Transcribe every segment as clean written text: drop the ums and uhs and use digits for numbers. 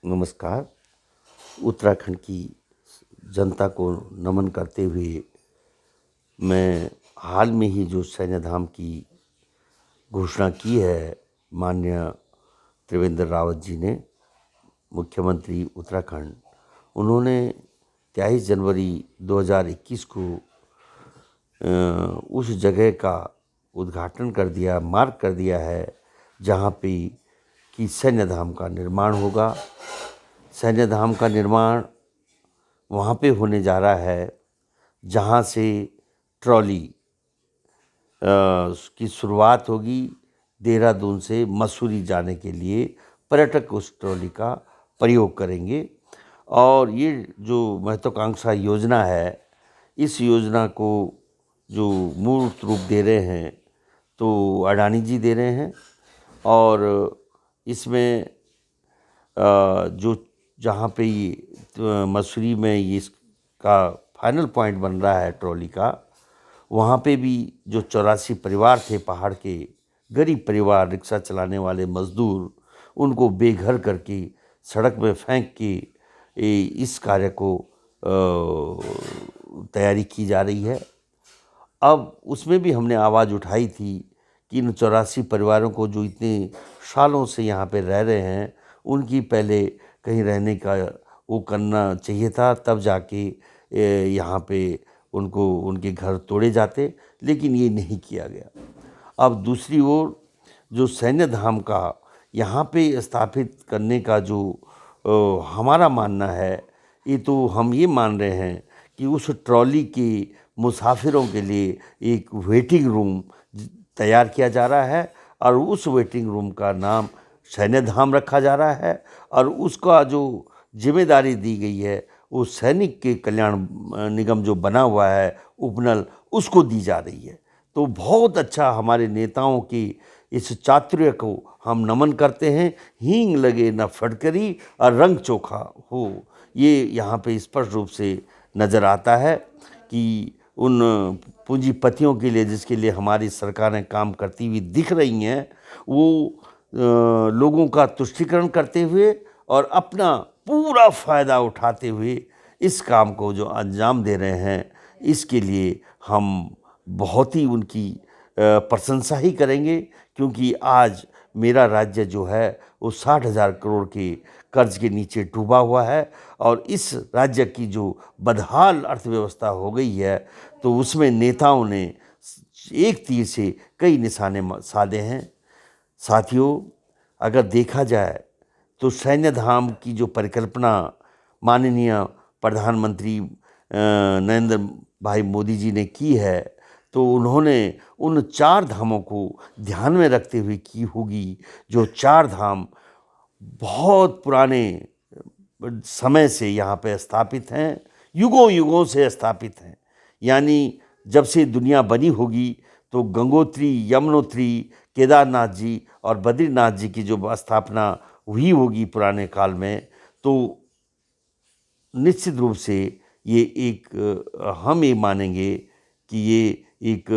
नमस्कार। उत्तराखंड की जनता को नमन करते हुए मैं हाल में ही जो सैन्यधाम की घोषणा की है माननीय त्रिवेंद्र रावत जी ने, मुख्यमंत्री उत्तराखंड, उन्होंने 23 जनवरी 2021 को उस जगह का उद्घाटन कर दिया, मार्क कर दिया है जहाँ पे कि सैन्यधाम का निर्माण होगा। सैन्यधाम का निर्माण वहाँ पे होने जा रहा है जहाँ से ट्रॉली की शुरुआत होगी। देहरादून से मसूरी जाने के लिए पर्यटक उस ट्रॉली का प्रयोग करेंगे और ये जो महत्वाकांक्षा योजना है, इस योजना को जो मूर्त रूप दे रहे हैं तो अडानी जी दे रहे हैं और इसमें जो जहाँ पे ये मसूरी में ये इसका फाइनल पॉइंट बन रहा है ट्रॉली का, वहाँ पे भी जो 84 परिवार थे पहाड़ के, गरीब परिवार, रिक्शा चलाने वाले मजदूर, उनको बेघर करके सड़क में फेंक के इस कार्य को तैयारी की जा रही है। अब उसमें भी हमने आवाज़ उठाई थी कि इन 84 परिवारों को जो इतने सालों से यहाँ पे रह रहे हैं, उनकी पहले कहीं रहने का वो करना चाहिए था, तब जाके यहाँ पे उनको उनके घर तोड़े जाते, लेकिन ये नहीं किया गया। अब दूसरी ओर जो सैन्य धाम का यहाँ पे स्थापित करने का जो हमारा मानना है, ये तो हम ये मान रहे हैं कि उस ट्रॉली के मुसाफिरों के लिए एक वेटिंग रूम तैयार किया जा रहा है और उस वेटिंग रूम का नाम सैन्य धाम रखा जा रहा है और उसका जो जिम्मेदारी दी गई है वो सैनिक के कल्याण निगम जो बना हुआ है उपनल, उसको दी जा रही है। तो बहुत अच्छा, हमारे नेताओं की इस चातुर्य को हम नमन करते हैं। हींग लगे न फटकरी और रंग चोखा हो, ये यहाँ पे स्पष्ट रूप से नज़र आता है कि उन पूंजीपतियों के लिए, जिसके लिए हमारी सरकारें काम करती हुई दिख रही हैं, वो लोगों का तुष्टीकरण करते हुए और अपना पूरा फ़ायदा उठाते हुए इस काम को जो अंजाम दे रहे हैं, इसके लिए हम बहुत ही उनकी प्रशंसा ही करेंगे। क्योंकि आज मेरा राज्य जो है वो 60,000 करोड़ के कर्ज के नीचे डूबा हुआ है और इस राज्य की जो बदहाल अर्थव्यवस्था हो गई है, तो उसमें नेताओं ने एक तीर से कई निशाने साधे हैं। साथियों, अगर देखा जाए तो सैन्य धाम की जो परिकल्पना माननीय प्रधानमंत्री नरेंद्र भाई मोदी जी ने की है, तो उन्होंने उन 4 धामों को ध्यान में रखते हुए की होगी, जो 4 धाम बहुत पुराने समय से यहाँ पे स्थापित हैं, युगों युगों से स्थापित हैं। यानी जब से दुनिया बनी होगी तो गंगोत्री, यमुनोत्री, केदारनाथ जी और बद्रीनाथ जी की जो स्थापना हुई होगी पुराने काल में, तो निश्चित रूप से ये एक हम ये मानेंगे कि ये एक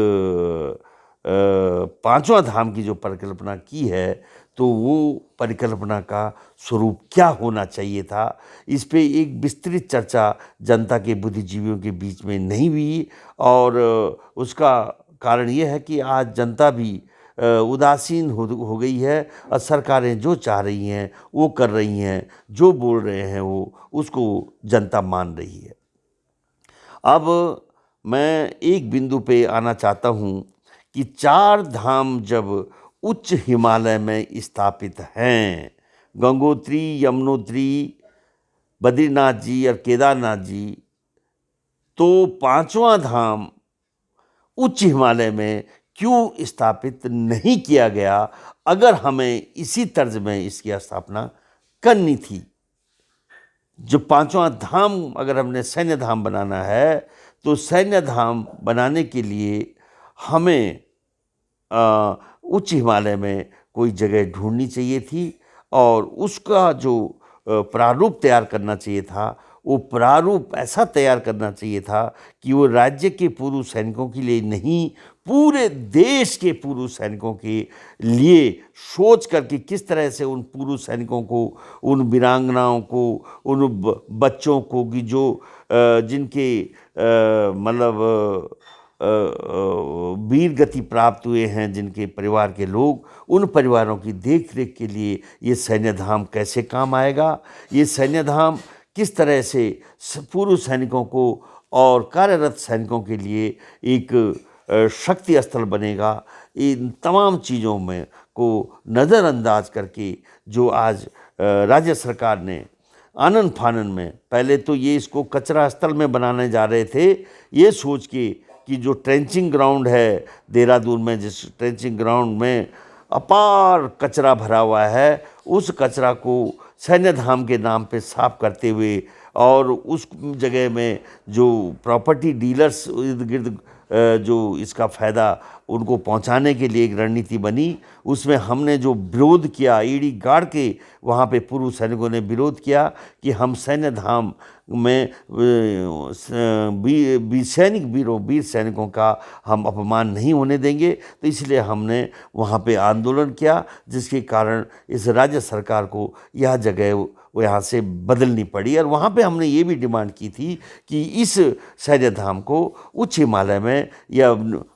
पांचवा धाम की जो परिकल्पना की है, तो वो परिकल्पना का स्वरूप क्या होना चाहिए था, इस पे एक विस्तृत चर्चा जनता के बुद्धिजीवियों के बीच में नहीं हुई। और उसका कारण ये है कि आज जनता भी उदासीन हो गई है और सरकारें जो चाह रही हैं वो कर रही हैं, जो बोल रहे हैं वो उसको जनता मान रही है। अब मैं एक बिंदु पे आना चाहता हूँ कि 4 धाम जब उच्च हिमालय में स्थापित हैं, गंगोत्री, यमुनोत्री, बद्रीनाथ जी और केदारनाथ जी, तो पांचवा धाम उच्च हिमालय में क्यों स्थापित नहीं किया गया? अगर हमें इसी तर्ज में इसकी स्थापना करनी थी, जो पांचवा धाम अगर हमने सैन्य धाम बनाना है, तो सैन्य धाम बनाने के लिए हमें उच्च हिमालय में कोई जगह ढूंढनी चाहिए थी और उसका जो प्रारूप तैयार करना चाहिए था, वो प्रारूप ऐसा तैयार करना चाहिए था कि वो राज्य के पूर्व सैनिकों के लिए नहीं, पूरे देश के पूर्व सैनिकों के लिए सोच करके किस तरह से उन पूर्व सैनिकों को, उन वीरांगनाओं को, उन बच्चों को कि जो जिनके मतलब वीर गति प्राप्त हुए हैं, जिनके परिवार के लोग, उन परिवारों की देख रेख के लिए ये सैन्य धाम कैसे काम आएगा, ये सैन्य धाम किस तरह से पूर्व सैनिकों को और कार्यरत सैनिकों के लिए एक शक्ति स्थल बनेगा। इन तमाम चीज़ों में को नज़रअंदाज करके जो आज राज्य सरकार ने आनन फानन में, पहले तो ये इसको कचरा स्थल में बनाने जा रहे थे, ये सोच के कि जो ट्रेंचिंग ग्राउंड है देहरादून में, जिस ट्रेंचिंग ग्राउंड में अपार कचरा भरा हुआ है, उस कचरा को सैन्य धाम के नाम पे साफ करते हुए और उस जगह में जो प्रॉपर्टी डीलर्स इर्द गिर्द जो इसका फ़ायदा उनको पहुंचाने के लिए एक रणनीति बनी, उसमें हमने जो विरोध किया, ईडी गाड़ के वहाँ पे पूर्व सैनिकों ने विरोध किया कि हम सैन्य धाम में सैनिक वीर सैनिकों का हम अपमान नहीं होने देंगे। तो इसलिए हमने वहाँ पे आंदोलन किया, जिसके कारण इस राज्य सरकार को यह जगह वो यहाँ से बदलनी पड़ी। और वहाँ पे हमने ये भी डिमांड की थी कि इस सैन्य धाम को उच्च हिमालय में या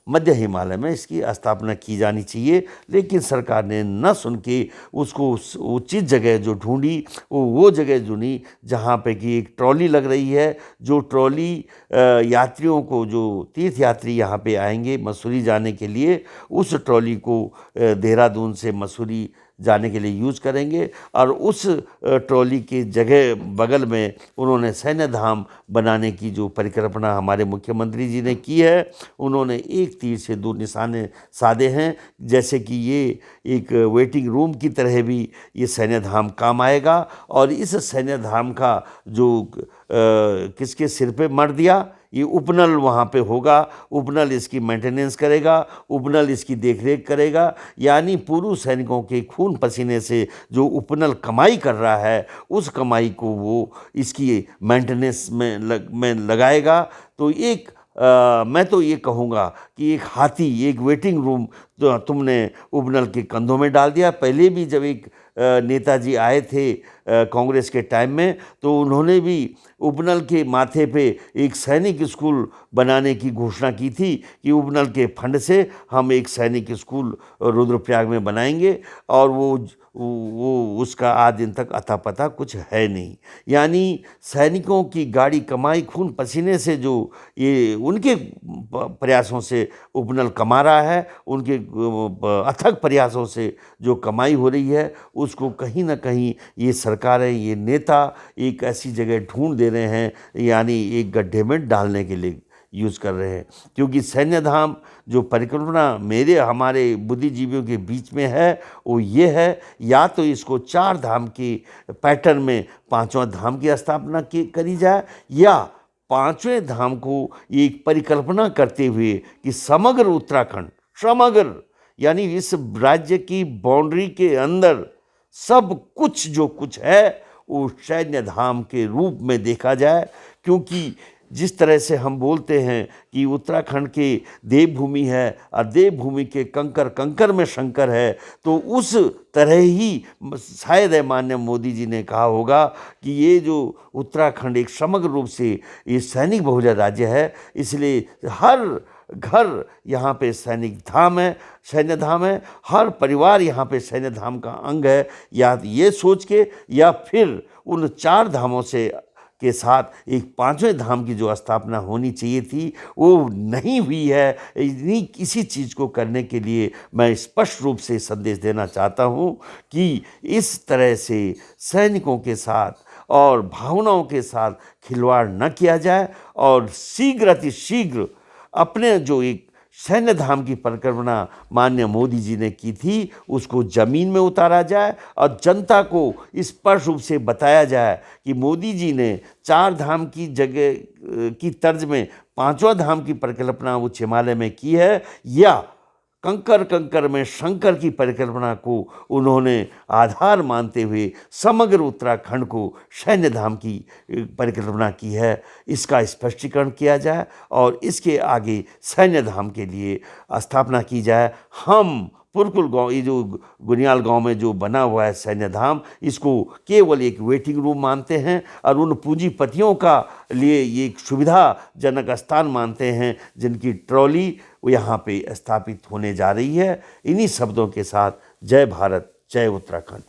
मध्य हिमालय में इसकी स्थापना की जानी चाहिए, लेकिन सरकार ने न सुन के उसको उचित जगह जो ढूंढी वो जगह चुनी जहाँ पे कि एक ट्रॉली लग रही है, जो ट्रॉली यात्रियों को, जो तीर्थ यात्री यहाँ पे आएंगे मसूरी जाने के लिए, उस ट्रॉली को देहरादून से मसूरी जाने के लिए यूज़ करेंगे। और उस ट्रॉली के जगह बगल में उन्होंने सैन्य धाम बनाने की जो परिकल्पना हमारे मुख्यमंत्री जी ने की है, उन्होंने एक तीर से दो निशाने साधे हैं। जैसे कि ये एक वेटिंग रूम की तरह भी ये सैन्य धाम काम आएगा। और इस सैन्य धाम का जो किसके सिर पे मर दिया, ये उपनल वहाँ पे होगा, उपनल इसकी मेंटेनेंस करेगा, उपनल इसकी देखरेख करेगा। यानी पूर्व सैनिकों के खून पसीने से जो उपनल कमाई कर रहा है, उस कमाई को वो इसकी मेंटेनेंस में लगाएगा। तो एक मैं तो ये कहूँगा कि एक हाथी, एक वेटिंग रूम तो तुमने उपनल के कंधों में डाल दिया। पहले भी जब एक नेताजी आए थे कांग्रेस के टाइम में, तो उन्होंने भी उपनल के माथे पे एक सैनिक स्कूल बनाने की घोषणा की थी कि उपनल के फंड से हम एक सैनिक स्कूल रुद्रप्रयाग में बनाएंगे। और वो उसका आज दिन तक अता पता कुछ है नहीं। यानी सैनिकों की गाड़ी कमाई खून पसीने से जो ये उनके प्रयासों से उपनल कमा रहा है, उनके अथक प्रयासों से जो कमाई हो रही है, उसको कहीं ना कहीं ये सरकारें, ये नेता एक ऐसी जगह ढूंढ दे रहे हैं, यानी एक गड्ढे में डालने के लिए यूज़ कर रहे हैं। क्योंकि सैन्य धाम जो परिकल्पना हमारे बुद्धिजीवियों के बीच में है, वो ये है, या तो इसको चार धाम के पैटर्न में पांचवा धाम की स्थापना करी जाए, या पांचवें धाम को एक परिकल्पना करते हुए कि समग्र उत्तराखंड, समग्र यानी इस राज्य की बाउंड्री के अंदर सब कुछ जो कुछ है वो सैन्य धाम के रूप में देखा जाए। क्योंकि जिस तरह से हम बोलते हैं कि उत्तराखंड के देवभूमि है और देवभूमि के कंकर कंकर में शंकर है, तो उस तरह ही शायद माननीय मोदी जी ने कहा होगा कि ये जो उत्तराखंड एक समग्र रूप से ये सैनिक बहुल राज्य है, इसलिए हर घर यहाँ पे सैनिक धाम है, सैन्य धाम है, हर परिवार यहाँ पे सैन्य धाम का अंग है। या ये सोच के, या फिर उन चार धामों से के साथ एक पांचवें धाम की जो स्थापना होनी चाहिए थी, वो नहीं हुई है। इन्हीं किसी चीज़ को करने के लिए मैं स्पष्ट रूप से संदेश देना चाहता हूँ कि इस तरह से सैनिकों के साथ और भावनाओं के साथ खिलवाड़ न किया जाए, और शीघ्र अतिशीघ्र अपने जो एक सैन्य धाम की परिकल्पना माननीय मोदी जी ने की थी, उसको ज़मीन में उतारा जाए और जनता को स्पष्ट रूप से बताया जाए कि मोदी जी ने चार धाम की जगह की तर्ज में पांचवा धाम की परिकल्पना उच्च हिमालय में की है, या कंकर कंकर में शंकर की परिकल्पना को उन्होंने आधार मानते हुए समग्र उत्तराखंड को सैन्य धाम की परिकल्पना की है। इसका स्पष्टीकरण किया जाए और इसके आगे सैन्य धाम के लिए स्थापना की जाए। हम पुरकुल गांव, ये जो गुनियाल गांव में जो बना हुआ है सैन्य धाम, इसको केवल एक वेटिंग रूम मानते हैं और उन पूंजीपतियों का लिए ये एक सुविधाजनक स्थान मानते हैं जिनकी ट्रॉली यहाँ पे स्थापित होने जा रही है। इन्हीं शब्दों के साथ जय भारत, जय उत्तराखंड।